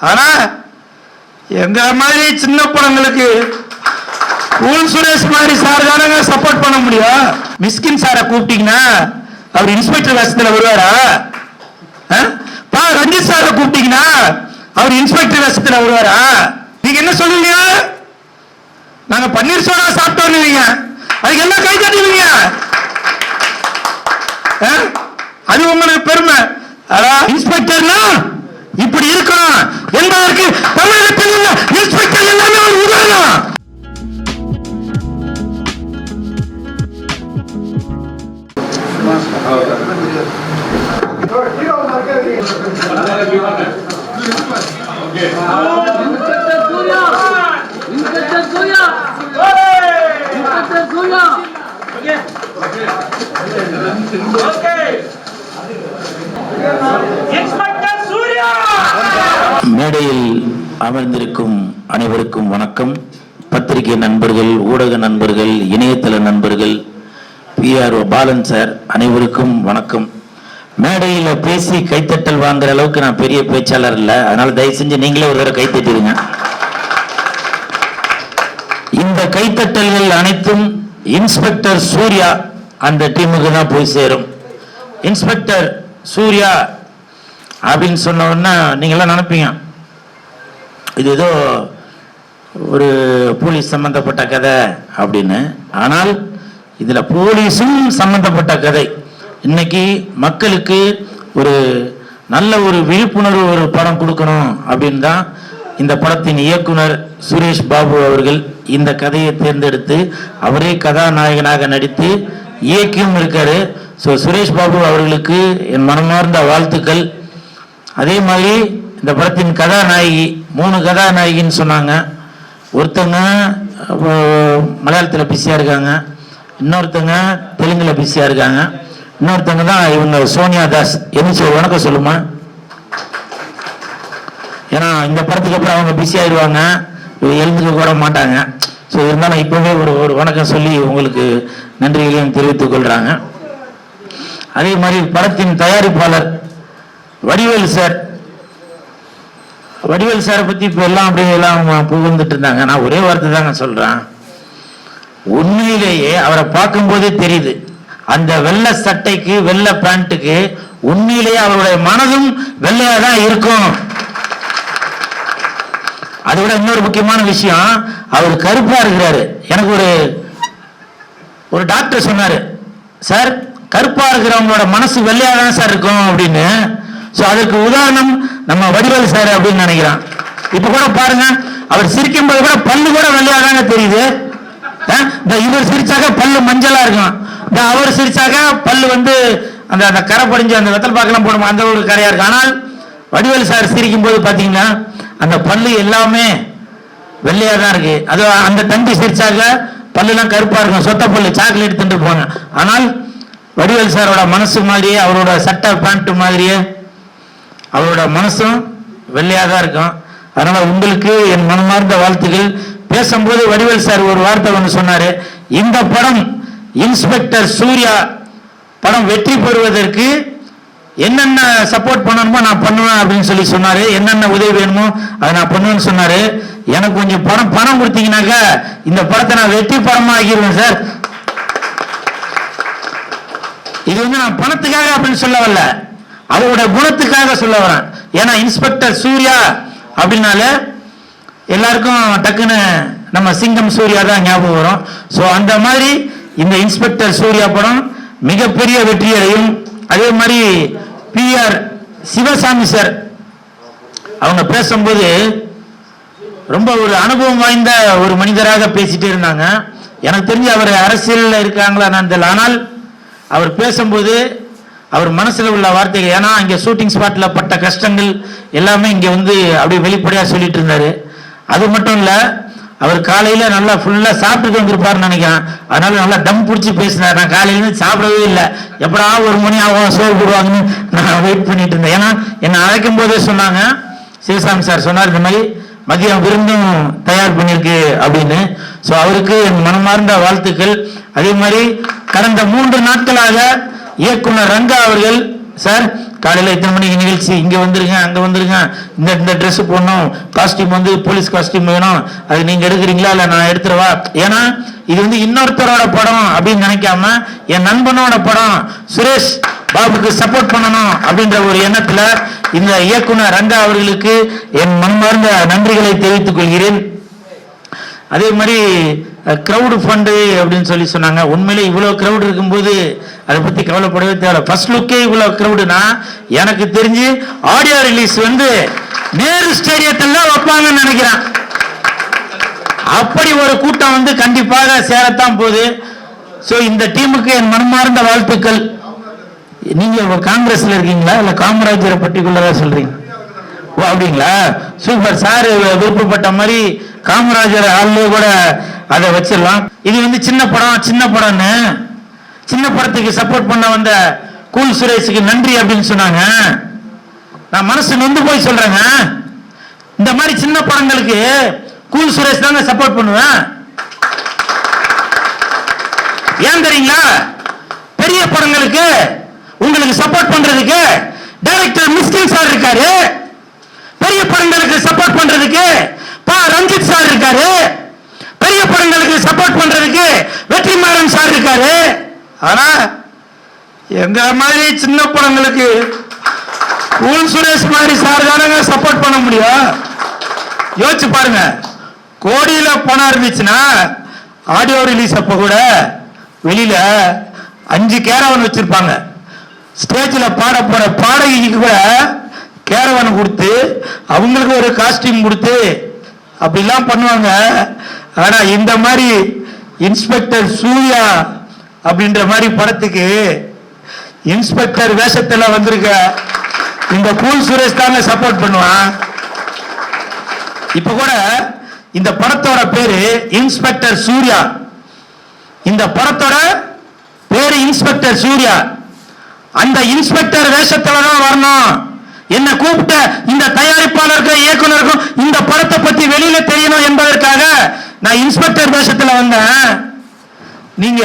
ஆனா எங்க மாதிரி சின்ன படங்களுக்கு கூல் சுரேஷ் மாதிரி சார் தானங்க சப்போர்ட் பண்ண முடியும். மிஸ்கின் சாரை கூப்பிட்டீங்கன்னா அவர் இன்ஸ்பெக்டர் வேஷத்துல வருவாரா? ரஞ்சித் சாரை கூப்பிட்டீங்கன்னா அவர் இன்ஸ்பெக்டர் வேஷத்துல வருவாரா? நீங்க என்ன சொல்லுவீங்க? நாங்க பன்னீர் சோடா சாப்பிட்டோம், அதுக்கு எல்லாம் கை தட்டுவீங்க. அது உங்களுக்கு பெருமை. இன்ஸ்பெக்டர்னா இப்படி இருக்கணும் என்பதற்கு தமிழகத்தில் உள்ள இன்ஸ்பெக்டர் எல்லாமே ஒரு உதாரணம். மேடையில் அமர்ந்திருக்கும் அனைவருக்கும் வணக்கம். பத்திரிகை நண்பர்கள், ஊடக நண்பர்கள், இணையதள நண்பர்கள், PRO பாலன் சார் அனைவருக்கும் வணக்கம். மேடையில் பேசி கைத்தட்டல் வாங்குற அளவுக்கு நான் பெரிய பேச்சாளர் இல்லை, அதனால தயவு செஞ்சு நீங்களே ஒரு தடவை கைத்தட்டிடுங்க. இந்த கைத்தட்டல்கள் அனைத்தும் இன்ஸ்பெக்டர் சூர்யா அந்த டீமுக்கு தான் போய் சேரும். இன்ஸ்பெக்டர் சூர்யா அப்படின்னு சொன்ன உடனே நீங்களாம் நினைப்பீங்க இது ஏதோ ஒரு போலீஸ் சம்பந்தப்பட்ட கதை அப்படின்னு. ஆனால் இதுல போலீஸும் சம்பந்தப்பட்ட கதை. இன்னைக்கு மக்களுக்கு ஒரு நல்ல ஒரு விழிப்புணர்வு ஒரு படம் கொடுக்கணும் அப்படின்னு தான் இந்த படத்தின் இயக்குனர் சுரேஷ் பாபு அவர்கள் இந்த கதையை தேர்ந்தெடுத்து அவரே கதாநாயகனாக நடித்து இயக்கியும் இருக்காரு. ஸோ சுரேஷ் பாபு அவர்களுக்கு என் மனமார்ந்த வாழ்த்துக்கள். அதே மாதிரி இந்த படத்தின் கதாநாயகி 3 கதாநாயகின்னு சொன்னாங்க. ஒருத்தங்க மலையாளத்தில் பிஸியாக இருக்காங்க, இன்னொருத்தங்க தெலுங்குல பிஸியாக இருக்காங்க, இன்னொருத்தங்க தான் இவங்க சோனியா தாஸ். என்ன வணக்கம் சொல்லுமா? ஏன்னா இந்த படத்துக்கு அப்புறம் அவங்க பிஸி ஆயிடுவாங்க, எழுந்துக்க கூட மாட்டாங்க. ஸோ இருந்தாலும் இப்போவே ஒரு வணக்கம் சொல்லி உங்களுக்கு நன்றிகளையும் தெரிவித்துக் கொள்றாங்க. அதே மாதிரி படத்தின் தயாரிப்பாளர் வடிவேல் சார். வடிவேல் சாரை பத்தி இப்ப எல்லாம் அப்படியே எல்லாம் புகழ்ந்துட்டு இருந்தாங்க. நான் ஒரே வார்த்தை தாங்க சொல்றேன், உண்மையிலேயே அவரை பார்க்கும் போதே தெரியுது அந்த வெள்ளை சட்டைக்கு வெள்ளை பேண்ட்டுக்கு உண்மையிலேயே அவருடைய மனதும் வெள்ளையா தான் இருக்கும். அதை விட இன்னொரு முக்கியமான விஷயம், அவர் கருப்பா இருக்கிறாரு. எனக்கு ஒரு டாக்டர் சொன்னாரு, சார் கருப்பா இருக்கிறவங்களோட மனசு வெள்ளையா தான் சார் இருக்கும் அப்படின்னு. ஸோ அதற்கு உதாரணம் நம்ம வடிவேல் சார் அப்படின்னு நினைக்கிறான். இப்ப கூட பாருங்க, அவர் சிரிக்கும் போது கூட பல்லு கூட வெள்ளையா தாங்க தெரியுது. இவர் சிரிச்சாக்க பல்லு மஞ்சளா இருக்கும், அவர் சிரிச்சாக்க பல்லு அந்த கரை படிஞ்சு அந்த வெத்தல் பாக்கெல்லாம் போடுமா அந்த ஒரு கரையா இருக்கு. ஆனால் வடிவேல் சார் சிரிக்கும் போது பாத்தீங்கன்னா அந்த பல்லு எல்லாமே வெள்ளையா தான் இருக்கு. அது அந்த தம்பி சிரிச்சாக்க பல்லுலாம் கருப்பா இருக்கும், சொத்த பல்லு சாக்லேட் தின்று போங்க. ஆனால் வடிவேல் சாரோட மனசு மாதிரியே, அவரோட சட்டை பேண்ட் மாதிரியே அவரோட மனசும் வெள்ளையா தான் இருக்கும். அதனால உங்களுக்கு என் மனமார்ந்த வாழ்த்துக்கள். பேசும்போது வடிவேல் சார் ஒரு வார்த்தை ஒன்று சொன்னாரு, இந்த படம் இன்ஸ்பெக்டர் சூர்யா படம் வெற்றி பெறுவதற்கு என்னென்ன சப்போர்ட் பண்ணணுமோ நான் பண்ணுவேன் அப்படின்னு சொல்லி சொன்னாரு. என்னென்ன உதவி வேணுமோ அதை நான் பண்ணுவேன்னு சொன்னாரு. எனக்கு கொஞ்சம் பணம் கொடுத்தீங்கன்னாக்கா இந்த படத்தை நான் வெற்றி படமா ஆக்கிடுவேன் சார். இது நான் பணத்துக்காக அப்படின்னு சொல்ல வரல, அவரோட குணத்துக்காக சொல்ல வரேன். ஏன்னா இன்ஸ்பெக்டர் சூர்யா அப்படின்னால எல்லாருக்கும் டக்குன்னு நம்ம சிங்கம் சூர்யா தான் ஞாபகம் வரும். ஸோ அந்த மாதிரி இந்த இன்ஸ்பெக்டர் சூர்யா படம் மிகப்பெரிய வெற்றியடையும். அதே மாதிரி PR சிவசாமி சார் அவங்க பேசும்போது ரொம்ப ஒரு அனுபவம் வாய்ந்த ஒரு மனிதராக பேசிட்டே இருந்தாங்க. எனக்கு தெரிஞ்சு அவர் அரசியலில் இருக்காங்களா நான் தெரியல, ஆனால் அவர் பேசும்போது அவர் மனசுல உள்ள வார்த்தைகள், ஏன்னா இங்க ஷூட்டிங் ஸ்பாட்ல பட்ட கஷ்டங்கள் எல்லாமே இங்க அப்படியே வெளிப்படையா சொல்லிட்டு இருந்தாரு. அது மட்டும் இல்ல, அவர் காலையில நல்லா ஃபுல்லா சாப்பிட்டு வந்திருப்பாருன்னு நினைக்கிறேன். அதனால நல்லா டம் பிடிச்சி பேசினார். நான் காலையில சாப்பிடவே இல்லை, எப்படா 1 மணி ஆகும் சோறு போடுவாங்கன்னு நான் வெயிட் பண்ணிட்டு இருந்தேன். ஏன்னா என்னை அழைக்கும் போதே சொன்னாங்க, சிவசாமி சார் சொன்னார் இந்த மாதிரி மதியம் விருந்தும் தயார் பண்ணிருக்கு அப்படின்னு. ஸோ அவருக்கு என் மனமார்ந்த வாழ்த்துக்கள். அதே மாதிரி கடந்த 3 நாட்களாக இயக்குனர் ரங்கா அவர்கள் சார் காலையில் இத்தனை மணிக்கு நிகழ்ச்சி, இங்கே வந்துருங்க, அங்கே வந்துருங்க, இந்த ட்ரெஸ் போடணும், காஸ்டியூம் வந்து போலீஸ் காஸ்டியூம் வேணும், அது நீங்கள் எடுக்கிறீங்களா இல்லை நான் எடுத்துருவா. ஏன்னா இது வந்து இன்னொருத்தரோட படம் அப்படின்னு நினைக்காம என் நண்பனோட படம், சுரேஷ் பாபுக்கு சப்போர்ட் பண்ணணும் அப்படின்ற ஒரு எண்ணத்தில் இந்த இயக்குனர் ரங்கா அவர்களுக்கு என் மனமார்ந்த நன்றிகளை தெரிவித்துக் கொள்கிறேன். அதே மாதிரி கிரவுடு ஃபண்டு அப்படின்னு சொல்லி சொன்னாங்க. உண்மையிலே இவ்வளோ கிரவுட் இருக்கும்போது அதை பற்றி கவலைப்படவே தேவை. ஃபர்ஸ்ட் லுக்கே இவ்வளோ கிரவுடுனா எனக்கு தெரிஞ்சு ஆடியோ ரிலீஸ் வந்து நேரு ஸ்டேடியத்தில் வைப்பாங்கன்னு நினைக்கிறேன். அப்படி ஒரு கூட்டம் வந்து கண்டிப்பாக சேரத்தான் போகுது. ஸோ இந்த டீமுக்கு என் மனமார்ந்த வாழ்த்துக்கள். நீங்க காங்கிரஸ்ல இருக்கீங்களா இல்ல காமராஜரை பர்டிகுலரா சொல்றீங்க? ஓ அப்படிங்களா, சூப்பர். சார் விருப்பப்பட்ட மாதிரி காமராஜர் ஆள்லயே கூட அதை வச்சிடலாம். இது வந்து சின்ன படம்னு சின்ன படத்துக்கு சப்போர்ட் பண்ண வந்த கூல் சுரேஷுக்கு நன்றி அப்படின்னு சொன்னாங்க. நான் மனசு நொந்து போய் சொல்றேங்க, இந்த மாதிரி சின்ன படங்களுக்கு கூல் சுரேஷ் தாங்க சப்போர்ட் பண்ணுவேன். ஏன் தெரியுங்களா? பெரிய படங்களுக்கு உங்களுக்கு சப்போர்ட் பண்றதுக்கு டைரக்டர் மிஸ்கின் சார் இருக்காரு, பெரிய படங்களுக்கு சப்போர்ட் பண்றதுக்கு ரஞ்சித் சார் இருக்காரு, பெரிய படங்களுக்கு சப்போர்ட் பண்றதுக்கு வெற்றிமாறன் சார் இருக்காரு. ஆனா எங்க மாதிரி சின்ன படங்களுக்கு கூல் சுரேஷ் மாதிரி சார் தானங்க சப்போர்ட் பண்ண முடியும். யோசிச்சு பாருங்க, கோடியில பணம் இருந்துச்சுன்னா ஆடியோ ரிலீஸ் அப்ப கூட வெளியில 5 கேரவன் வச்சிருப்பாங்க. ஸ்டேஜில் பாட போற பாடகிக்கு கூட கேரவன் கொடுத்து அவங்களுக்கு ஒரு காஸ்டியூம் கொடுத்து அப்படிலாம் பண்ணுவாங்க. ஆனா இந்த மாதிரி இன்ஸ்பெக்டர் சூர்யா அப்படின்ற மாதிரி படத்துக்கு இன்ஸ்பெக்டர் வேஷத்துல வந்திருக்க இந்த கூல் சுரேஷ் தாங்க சப்போர்ட் பண்ணுவான். இப்ப கூட இந்த படத்தோட பேரு இன்ஸ்பெக்டர் சூர்யா. இந்த படத்தோட பேரு இன்ஸ்பெக்டர் சூர்யா. அந்த இன்ஸ்பெக்டர் வேஷத்துல தான் வரணும். என்ன கூப்பிட்ட இந்த தயாரிப்பாளருக்கும் இயக்குனருக்கும் இந்த படத்தை பத்தி வெளியில தெரியணும் என்பதற்காக நான் இன்ஸ்பெக்டர் வேஷத்துல வந்தேன். நீங்க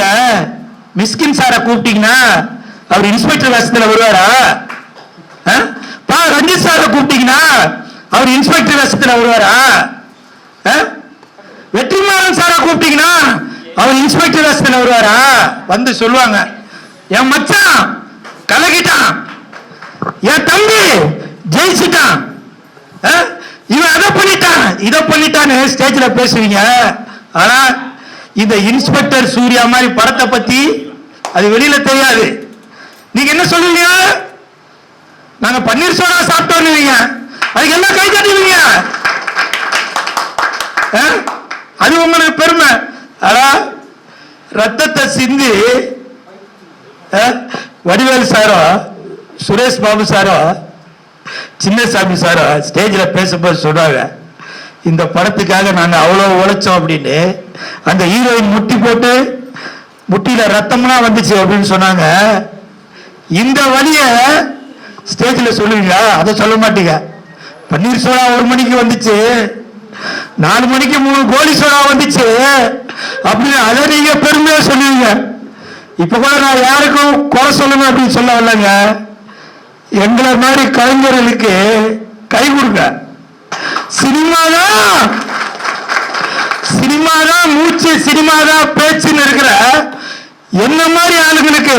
மிஸ்கின் சாரை கூப்பிட்டீங்கன்னா அவர் இன்ஸ்பெக்டர் வேஷத்துல வருவாரா? ரஞ்சித் சாரை கூப்பிட்டீங்கன்னா அவர் இன்ஸ்பெக்டர் வேஷத்துல வருவாரா? வெற்றிமாறன் சாரை கூப்பிட்டீங்கன்னா அவர் இன்ஸ்பெக்டர் வேஷத்துல வருவாரா? வந்து சொல்லுவாங்க, என் மச்சான் கலகிட்டான், என் தம்பி ஜெயிச்சுட்டான், இவன் அதை பண்ணிட்டான் இதை பண்ணிட்டான்னு ஸ்டேஜ்ல பேசுவீங்க. ஆனா இந்த இன்ஸ்பெக்டர் சூர்யா மாதிரி படத்தை பத்தி அது வெளியில தெரியாது. நீங்க என்ன சொல்லுவீங்க? நாங்க பன்னீர் சோடா சாப்பிட்டோம், அதுக்கு எல்லாம் கை தட்டுவீங்க. அது உங்களுக்கு பெருமை. ஆனா ரத்தத்தை சிந்தி Vadivel sorrow Suresh Babu sorrow Chinnasamy sorrow ஸ்டேஜில் பேசும்போது சொல்றாங்க, இந்த படத்துக்காக நாங்கள் அவ்வளோ உழைச்சோம் அப்படின்னு. அந்த ஹீரோயின் முட்டி போட்டு முட்டியில ரத்தம்லாம் வந்துச்சு அப்படின்னு சொன்னாங்க. இந்த வழிய ஸ்டேஜில் சொல்லுவீங்க, அதை சொல்ல மாட்டீங்க. பன்னீர் சோடா 1 மணிக்கு வந்துச்சு, 4 மணிக்கு 3 கோலி சோடா வந்துச்சு அப்படின்னு அதை நீங்க பெருமையா சொல்லுவீங்க. இப்ப கூட நான் யாருக்கும் குறை சொல்லணும் அப்படின்னு சொல்ல வரலங்க. எங்களை மாதிரி கலைஞர்களுக்கு கை கொடுங்க. சினிமாதான் மூச்சு, சினிமாதான் பேச்சுன்னு இருக்கிற என்ன மாதிரி ஆளுங்களுக்கு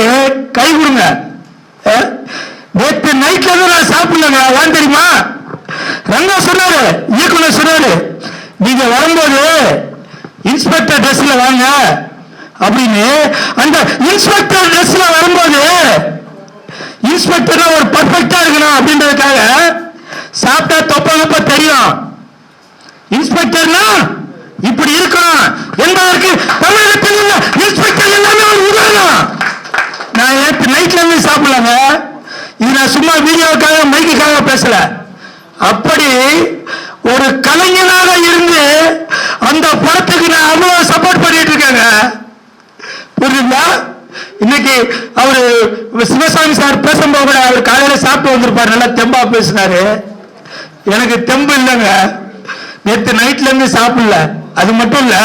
கை கொடுங்க. நேற்று நைட்ல இருந்து நான் சாப்பிடலங்க. ஏன் தெரியுமா? ரங்கா சொன்னாரு, இயக்குனர் சொன்னாரு, நீங்க வரும்போது இன்ஸ்பெக்டர் ட்ரெஸ்ல வாங்க அப்படின்னு. அந்த இன்ஸ்பெக்டர் ட்ரெஸ்ல வரும்போது இன்ஸ்பெக்டர் ஒரு பர்ஃபெக்டா இருக்கணும் அப்படின்றதுக்காக சாப்பிட்டா தொப்ப தெரியும். இன்ஸ்பெக்டர்னா இப்படி இருக்கணும் என்பதற்கு தமிழகத்தில் உள்ள இன்ஸ்பெக்டர் எல்லாமே ஒரு உதாரணம். நான் நேற்று நைட்ல இருந்து சாப்பிடலங்க. இது நான் சும்மா வீடியோவுக்காக மைக்குக்காக பேசல. அப்படி ஒரு கலைஞனாக இருந்து அந்த படத்துக்கு நான் அவ்வளவு சப்போர்ட் பண்ணிட்டு இருக்கேங்க. புரியுதுங்களா? இன்னைக்கு அவரு சிவசாமி சார் பேசும்போது கூட அவர் காலையில சாப்பிட்டு வந்திருப்பாரு, நல்லா தெம்பா பேசினாரு. எனக்கு தெம்பு இல்லைங்க, நேற்று நைட்ல இருந்து சாப்பிடல. அது மட்டும் இல்ல,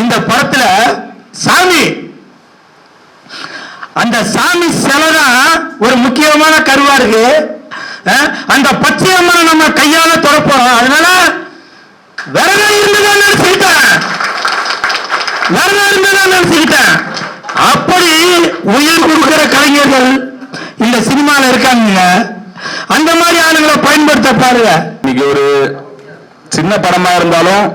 இந்த படத்துல சாமி, அந்த சாமி சிலைதான் ஒரு முக்கியமான கருவா இருக்கு. அந்த பச்சை அம்மனை நம்ம கையால தொடப்போறோம். அதனால விரதம் இருந்துதான் நினைச்சுக்கிட்டேன். அப்படி உயிர் கொடுக்கிற கலைஞர்கள் இந்த சினிமால இருக்காங்க. அந்த மாதிரி ஆளுங்களை பயன்படுத்த பாருங்க. இன்னைக்கு ஒரு சின்ன படமா இருந்தாலும்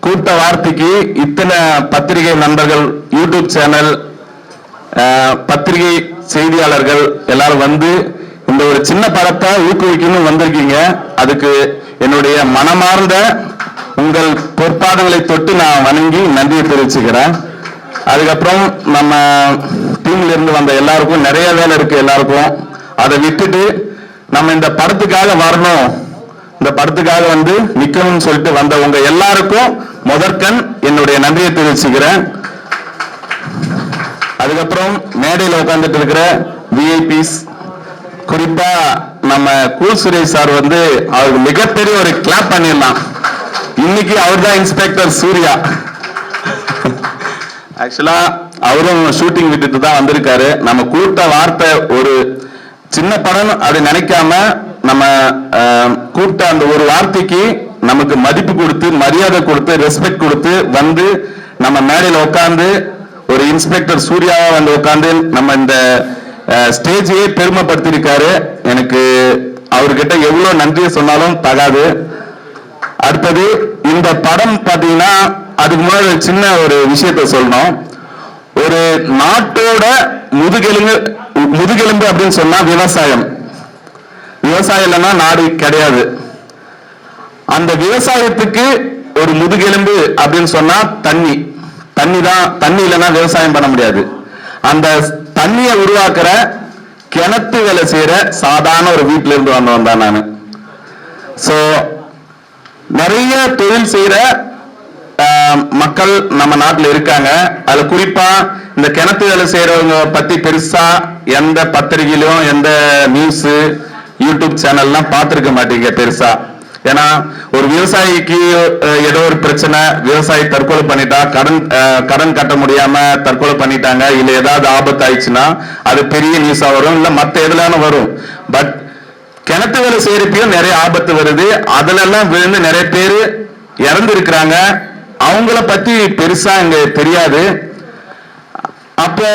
கூட்ட வார்த்தைக்கு இத்தனை பத்திரிகை நண்பர்கள், யூடியூப் சேனல், பத்திரிகை செய்தியாளர்கள் எல்லாரும் வந்து இந்த ஒரு சின்ன படத்தை ஊக்குவிக்கணும் வந்திருக்கீங்க. அதுக்கு என்னுடைய மனமார்ந்த உங்கள் பொற்பாதங்களை தொட்டு நான் வணங்கி நன்றியை தெரிவிச்சுக்கிறேன். அதுக்கப்புறம் நம்ம டீம்ல இருந்து வந்த எல்லாருக்கும் நிறைய வேலை இருக்கு. எல்லாருக்கும் அதை விட்டுட்டு நம்ம இந்த படத்துக்காக வரணும், இந்த படத்துக்காக வந்து நிக்கணும்னு சொல்லிட்டு வந்த உங்க எல்லாருக்கும் முதற்கண் என்னுடைய நன்றியை தெரிவிச்சுக்கிறேன். அதுக்கப்புறம் மேடையில் உட்கார்ந்துட்டு இருக்கிற விஐபிஸ், குறிப்பா நம்ம கூல் சுரேஷ் சார் வந்து அவருக்கு மிகப்பெரிய ஒரு கிளாப் பண்ணிடலாம். இன்னைக்கு அவர் தான் இன்ஸ்பெக்டர் சூர்யா. ஆக்சுவலா அவரும் ஷூட்டிங் விட்டுட்டு தான் வந்திருக்காரு. நம்ம கூட்ட வார்த்தை ஒரு சின்ன படம் அதை நினைக்காம நம்ம கூப்பிட்ட அந்த ஒரு வார்த்தைக்கு நமக்கு மதிப்பு கொடுத்து, மரியாதை கொடுத்து, ரெஸ்பெக்ட் கொடுத்து வந்து நம்ம மேடையில் உட்கார்ந்து ஒரு இன்ஸ்பெக்டர் சூர்யாவா வந்து உட்கார்ந்து நம்ம இந்த ஸ்டேஜையே பெருமைப்படுத்திருக்காரு. எனக்கு அவர்கிட்ட எவ்வளவு நன்றியை சொன்னாலும் தகாது. அடுத்தது இந்த படம் பாத்தீங்கன்னா அதுக்கு முன்னாடி சின்ன ஒரு விஷயத்த சொல்லணும். ஒரு நாட்டோட முதுகெலும்பு அப்படின்னு சொன்னா விவசாயம். விவசாயம் இல்லைன்னா நாடு கிடையாது. அந்த விவசாயத்துக்கு ஒரு முதுகெலும்பு அப்படின்னு சொன்னா தண்ணி. தண்ணி இல்லைன்னா விவசாயம் பண்ண முடியாது. அந்த தண்ணியை உருவாக்குற கிணத்து வேலை செய்யற சாதாரண ஒரு வீட்டுல இருந்து வந்தவன் தான் நானு. சோ நிறைய தொழில் செய்யற மக்கள் நம்ம நாட்டில் இருக்காங்க. அதுல குறிப்பா இந்த கிணத்து வேலை செய்யறவங்க பத்தி பெருசா எந்த பத்திரிகையிலும் எந்த நியூஸ் யூடியூப் சேனல்லாம் பார்த்திருக்க மாட்டீங்க பெருசா. ஏன்னா ஒரு விவசாயிக்கு ஏதோ ஒரு பிரச்சனை, விவசாயி தற்கொலை பண்ணிட்டா, கடன் கட்ட முடியாம தற்கொலை பண்ணிட்டாங்க, இல்ல ஏதாவது ஆபத்து ஆயிடுச்சுன்னா அது பெரிய நியூஸா வரும், இல்ல மத்த எதுலான வரும். பட் கிணத்து வேலை செய்யறப்பையும் நிறைய ஆபத்து வருது. அதுல எல்லாம் விழுந்து நிறைய பேர் இறந்து இருக்கிறாங்க. அவங்கள பத்தி பெருசா இங்க தெரியாது. அப்போ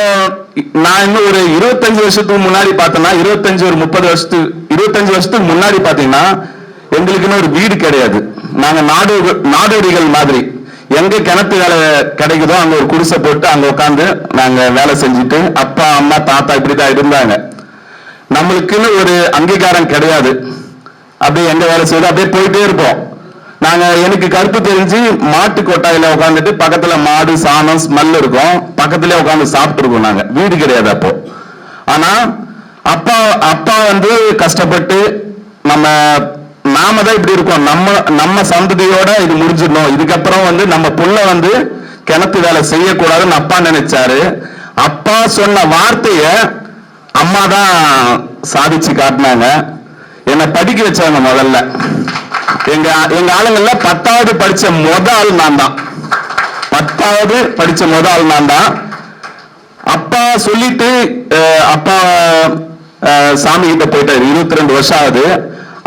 நான் இன்னும் ஒரு 25 வருஷத்துக்கு முன்னாடி பார்த்தேன்னா, 25 வருஷத்துக்கு முன்னாடி பாத்தீங்கன்னா எங்களுக்குன்னு ஒரு வீடு கிடையாது. நாங்க நாடோடிகள் மாதிரி எங்க கிணத்து வேலை கிடைக்குதோ அங்க ஒரு குடிசை போட்டு அங்க உட்காந்து நாங்க வேலை செஞ்சுட்டு அப்பா அம்மா தாத்தா இப்படிதான் இருந்தாங்க. நம்மளுக்குன்னு ஒரு அங்கீகாரம் கிடையாது. அப்படியே எங்க வேலை செய்யுதோ அப்படியே போயிட்டே இருப்போம். நாங்க எனக்கு கருப்பு தெரிஞ்சு மாட்டு கொட்டாயில உட்காந்துட்டு பக்கத்துல மாடு சாணம் ஸ்மெல் இருக்கும், பக்கத்துல உட்காந்து சாப்பிட்டு இருக்கோம். நாங்க வீடு கிடையாது அப்போ. ஆனா அப்பா வந்து கஷ்டப்பட்டு நாம தான் இப்படி இருக்கோம். நம்ம சந்ததியோட இது முடிஞ்சிடணும், இதுக்கப்புறம் வந்து நம்ம புள்ள வந்து கிணத்து வேலை செய்யக்கூடாதுன்னு அப்பா நினைச்சாரு. அப்பா சொன்ன வார்த்தைய அம்மா தான் சாதிச்சு காட்டினாங்க. என்னை படிக்க வச்சாங்க. முதல்ல எங்க ஆளுங்கள்ல 10வது படிச்ச ஆள் நான் தான். 10வது படிச்ச ஆள் நான் தான். அப்பா சொல்லிட்டு அப்பா சாமி கிட்ட போயிட்டாரு. 22 வருஷம் ஆகுது.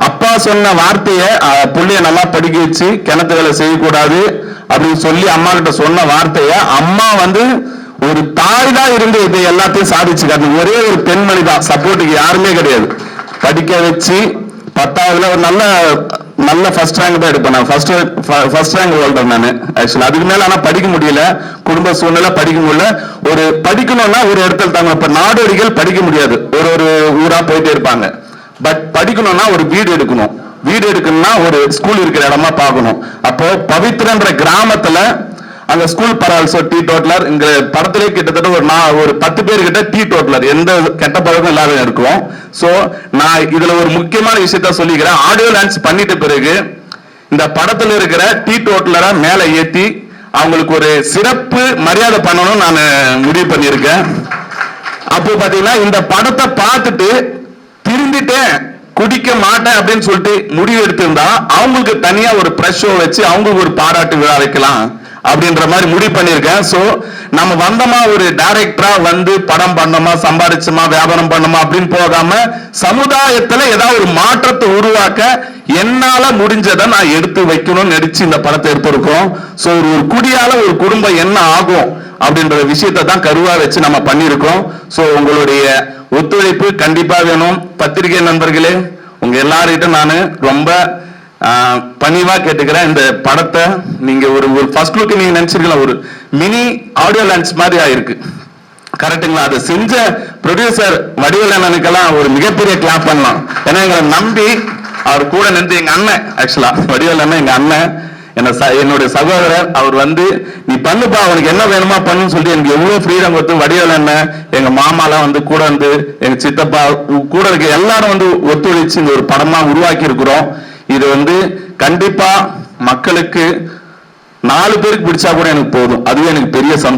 அப்பா சொன்ன வார்த்தைய புள்ளைய நல்லா படிக்க வச்சு கிணத்து வேலை செய்யக்கூடாது அப்படின்னு சொல்லி அம்மா கிட்ட சொன்ன வார்த்தைய அம்மா வந்து ஒரு தாய் தான் இருந்து இதை எல்லாத்தையும் சாதிச்சு காட்டணும். ஒரே ஒரு பெண்மணி தான், சப்போர்ட்டுக்கு யாருமே கிடையாது. படிக்க வச்சு 10வதுல ஒரு நல்ல ஃபர்ஸ்ட் ரேங்க் தான் எடுப்பேன். நான் ஃபர்ஸ்ட் ரேங்க் ஹோல்டர் நான் ஆக்சுவலா. அதுக்கு மேல ஆனா படிக்க முடியல, குடும்ப சூழ்நிலை படிக்க முடியல. ஒரு படிக்கணும்னா ஒரு இடத்துல தாங்க. இப்ப நாடோடிகள் படிக்க முடியாது, ஒரு ஊரா போயிட்டே இருப்பாங்க. பட் படிக்கணும்னா ஒரு வீடு எடுக்கணும். வீடு எடுக்கணும்னா ஒரு ஸ்கூல் இருக்கிற இடமா பார்க்கணும். அப்போ பவித்ரன்ற கிராமத்துல அங்க ஸ்கூல் பரவாயில்ல டீ டோட்டலர். இங்க படத்திலே கிட்டத்தட்ட ஒரு 10 பேர் கிட்ட டீ டோட்டலர், எந்த கெட்ட பழக்கம் இல்லாத இருக்கும். சோ நான் இதுல ஒரு முக்கியமான விஷயத்த சொல்லிக்கிறேன். ஆடியோ லான்ச் பண்ணிட்ட பிறகு இந்த படத்துல இருக்கிற டீ டோட்டலரை மேல ஏத்தி அவங்களுக்கு ஒரு சிறப்பு மரியாதை பண்ணணும் நான் முடிவு பண்ணியிருக்கேன். அப்போ பாத்தீங்கன்னா இந்த படத்தை பார்த்துட்டு திரும்பிட்டேன், குடிக்க மாட்டேன் அப்படின்னு சொல்லிட்டு முடிவு எடுத்திருந்தா அவங்களுக்கு தனியா ஒரு பிரஷ் ஷோ வச்சு அவங்களுக்கு ஒரு பாராட்டு விழா வைக்கலாம் அப்படின்ற மாதிரி முடிவு பண்ணியிருக்கேன். சோ நம்ம வந்தோமா ஒரு டைரக்டரா வந்து படம் பண்ணோமா, சம்பாதிச்சோமா, வியாபாரம் பண்ணோமா அப்படின்னு போகாம சமுதாயத்துல ஏதாவது ஒரு மாற்றத்தை உருவாக்க என்னால முடிஞ்சதை நான் எடுத்து வைக்கணும்னு நடிச்சு இந்த படத்தை எடுத்திருக்கோம். சோ ஒரு குடியால ஒரு குடும்பம் என்ன ஆகும் அப்படின்ற விஷயத்தை தான் கருவா வச்சு நம்ம பண்ணியிருக்கோம். சோ உங்களுடைய ஒத்துழைப்பு கண்டிப்பா வேணும். பத்திரிகை நண்பர்களே, உங்க எல்லார்கிட்ட நான் ரொம்ப பணிவா கேட்டுக்கிறேன். இந்த படத்தை நீங்க ஒரு ஃபர்ஸ்ட் லுக் நீங்க நினைச்சிருக்கலாம், ஒரு மினி ஆடியோ லான்ச் மாதிரி ஆயிருக்கு. கரெக்டுங்களா? அதை செஞ்ச ப்ரொடியூசர் வடிவேலனுக்கெல்லாம் ஒரு மிகப்பெரிய கிளாப் பண்ணலாம். ஏன்னா எங்களை நம்பி அவர் கூட நின்று, எங்க அண்ணன், ஆக்சுவலா வடிவேலன் எங்க அண்ணன், என்னுடைய சகோதரர், அவர் வந்து நீ பண்ணுப்பா, அவனுக்கு என்ன வேணுமா பண்ணுன்னு சொல்லி எனக்கு எவ்வளவு ஃப்ரீடம் கொடுத்து வடிவேலன், எங்க மாமாலாம் வந்து கூட வந்து, எங்க சித்தப்பா கூட இருக்க எல்லாரும் வந்து ஒத்துழைச்சு இந்த ஒரு படமா உருவாக்கி இருக்கிறோம். இது வந்து கண்டிப்பா மக்களுக்கு 4 பேருக்கு பிடிச்சா கூட எனக்கு போதும். அதுவே எனக்கு பெரிய சந்தோஷம்.